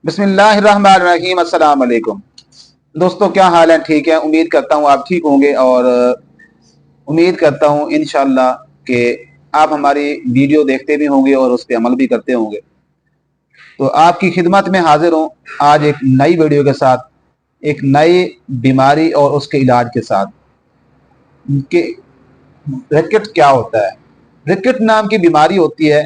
बिस्मिल्लाहिर्रहमानिर्रहीम। अस्सलाम वालेकुम। दोस्तों, क्या हाल है? ठीक है, उम्मीद करता हूँ आप ठीक होंगे और उम्मीद करता हूँ इंशाल्लाह कि आप हमारी वीडियो देखते भी होंगे और उस पर अमल भी करते होंगे। तो आपकी खिदमत में हाजिर हूँ आज एक नई वीडियो के साथ, एक नई बीमारी और उसके इलाज के साथ कि रिकेट क्या होता है। रिकेट नाम की बीमारी होती है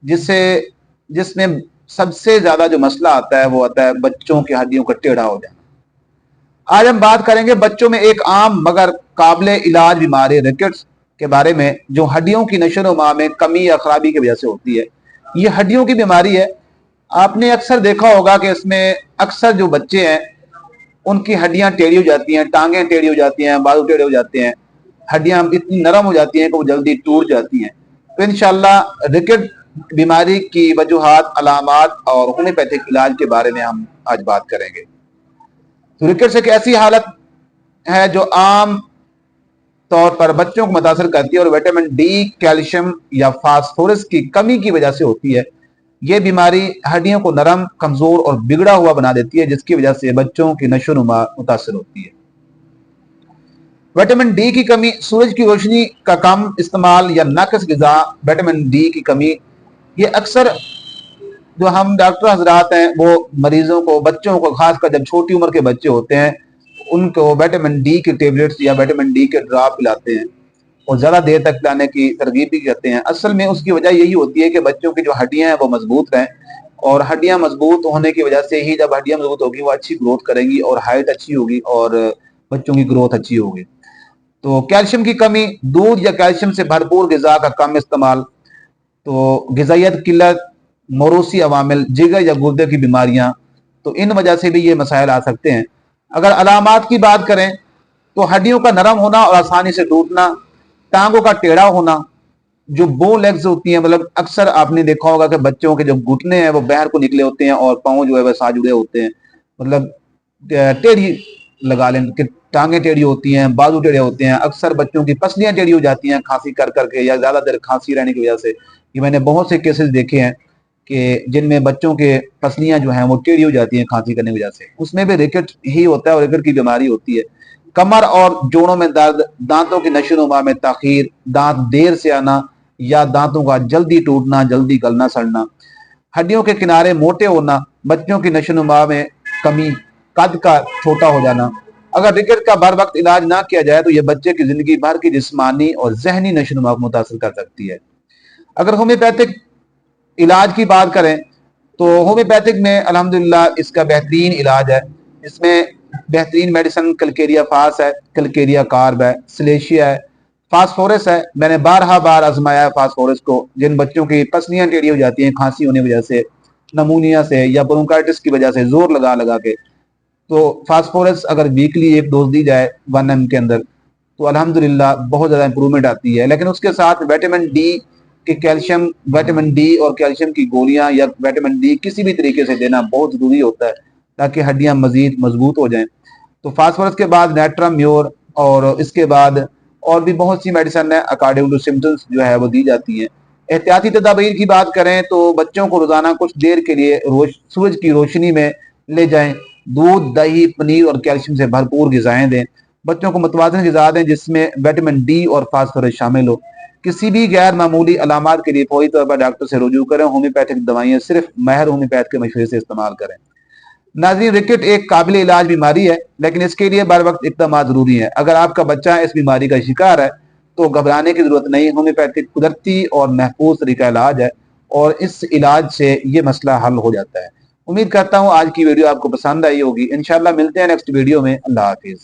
जिसमें सबसे ज्यादा जो मसला आता है वो आता है बच्चों की हड्डियों का टेढ़ा हो जाना। आज हम बात करेंगे बच्चों में एक आम मगर काबिल इलाज बीमारी रिकेट्स के बारे में, जो हड्डियों की नशोनुमा में कमी या खराबी की वजह से होती है। ये हड्डियों की बीमारी है। आपने अक्सर देखा होगा कि इसमें अक्सर जो बच्चे हैं उनकी हड्डियां टेढ़ी हो जाती हैं, टांगें टेढ़ी हो जाती हैं, बाजू टेढ़े हो जाते हैं, हड्डियां इतनी नरम हो जाती हैं कि वो जल्दी टूट जाती हैं। तो इंशाल्लाह रिकेट बीमारी की वजूहात, अलामात और होम्योपैथिक इलाज के बारे में हम आज बात करेंगे। तो रिकेट्स एक ऐसी हालत है जो आम तौर पर बच्चों को मुतासर करती है और विटामिन डी, कैल्शियम या फास्फोरस की कमी की वजह से होती है। यह बीमारी हड्डियों को नरम, कमजोर और बिगड़ा हुआ बना देती है, जिसकी वजह से बच्चों की नशोनुमा मुतासर होती है। विटामिन डी की कमी, सूरज की रोशनी का कम इस्तेमाल या नाक़िस ग़िज़ा, विटामिन डी की कमी, ये अक्सर जो हम डॉक्टर हजरात हैं वो मरीजों को, बच्चों को, खासकर जब छोटी उम्र के बच्चे होते हैं उनको विटामिन डी की टेबलेट्स या विटामिन डी के ड्रॉप पिलाते हैं और ज़्यादा देर तक पिलाने की तरगीब भी करते हैं। असल में उसकी वजह यही होती है कि बच्चों की जो हड्डियां हैं वो मजबूत रहें, और हड्डियां मजबूत होने की वजह से ही, जब हड्डियां मजबूत होगी वो अच्छी ग्रोथ करेंगी और हाइट अच्छी होगी और बच्चों की ग्रोथ अच्छी होगी। तो कैल्शियम की कमी, दूध या कैल्शियम से भरपूर ग़िज़ा का कम इस्तेमाल, तो ग़िज़ाइयत किल्लत, मौरूसी अवामिल, जिगर या गुर्दे की बीमारियां, तो इन वजह से भी ये मसाइल आ सकते हैं। अगर अलामात की बात करें तो हड्डियों का नरम होना और आसानी से टूटना, टांगों का टेढ़ा होना, जो बो लेग्स होती हैं, मतलब अक्सर आपने देखा होगा कि बच्चों के जो घुटने हैं वो बाहर को निकले होते हैं और पाँव जो है वह साथ जुड़े होते हैं, मतलब टेढ़ी लगा लें कि टांगें टेढ़ी होती हैं, बाजू टेढ़े होते हैं। अक्सर बच्चों की पसलियां टेढ़ी हो जाती हैं खांसी कर करके या ज्यादा देर खांसी रहने की वजह से। ये मैंने बहुत से केसेस देखे हैं कि जिनमें बच्चों के पसलियां जो हैं वो टेढ़ी हो जाती हैं खांसी करने की वजह से। उसमें भी रिकेट ही होता है और रिकेट की बीमारी होती है। कमर और जोड़ों में दर्द, दांतों की नशोनुमा में ताखीर, दांत देर से आना या दांतों का जल्दी टूटना, जल्दी गलना सड़ना, हड्डियों के किनारे मोटे होना, बच्चों की नशोनुमा में कमी, कद का छोटा हो जाना। अगर रिकेट का बर वक्त इलाज ना किया जाए तो यह बच्चे की जिंदगी भर की जिस्मानी और जहनी नशोनुमा को मुतासर कर सकती है। अगर होम्योपैथिक इलाज की बात करें तो होम्योपैथिक में अल्हम्दुलिल्लाह इसका बेहतरीन इलाज है। इसमें बेहतरीन मेडिसिन कलकेरिया फास है, कलकेरिया कार्ब है, सिलेशिया है, फास्फोरस है। मैंने बार आजमाया है फास्फोरस को। जिन बच्चों की पसलियां टेढ़ी हो जाती हैं खांसी होने की वजह से, नमूनिया से या ब्रोंकाइटिस की वजह से जोर लगा लगा के, तो फास्फोरस अगर वीकली एक डोज दी जाए 1 ml के अंदर तो अल्हम्दुलिल्लाह बहुत ज़्यादा इंप्रूवमेंट आती है। लेकिन उसके साथ विटामिन डी के कैल्शियम, विटामिन डी और कैल्शियम की गोलियां या विटामिन डी किसी भी तरीके से देना बहुत ज़रूरी होता है ताकि हड्डियां मजीद मजबूत हो जाएं। तो फास्फोरस के बाद नेट्रम म्योर और इसके बाद और भी बहुत सी मेडिसिन है अकॉर्डिंग टू सिम्टम्स जो है वो दी जाती हैं। एहतियाती तदाबीर की बात करें तो बच्चों को रोजाना कुछ देर के लिए सूरज की रोशनी में ले जाएं, दूध, दही, पनीर और कैल्शियम से भरपूर ग़िज़ाएं दें। बच्चों को मुतवाज़िन ग़िज़ा दें जिसमें विटामिन डी और फास्फोरस शामिल हो। किसी भी गैर मामूली अलामात के लिए फौरी तौर पर डॉक्टर से रुजू करें। होम्योपैथिक दवाइयाँ सिर्फ माहिर होम्योपैथ के मशवरे से इस्तेमाल करें। नाज़रीन, रिकेट एक काबिल इलाज बीमारी है, लेकिन इसके लिए बर वक्त इक़दाम जरूरी है। अगर आपका बच्चा इस बीमारी का शिकार है तो घबराने की जरूरत नहीं। होम्योपैथिक कुदरती और महफूज तरीका इलाज है और इस इलाज से ये मसला हल हो जाता है। उम्मीद करता हूँ आज की वीडियो आपको पसंद आई होगी। इंशाल्लाह मिलते हैं नेक्स्ट वीडियो में। अल्लाह हाफिज़।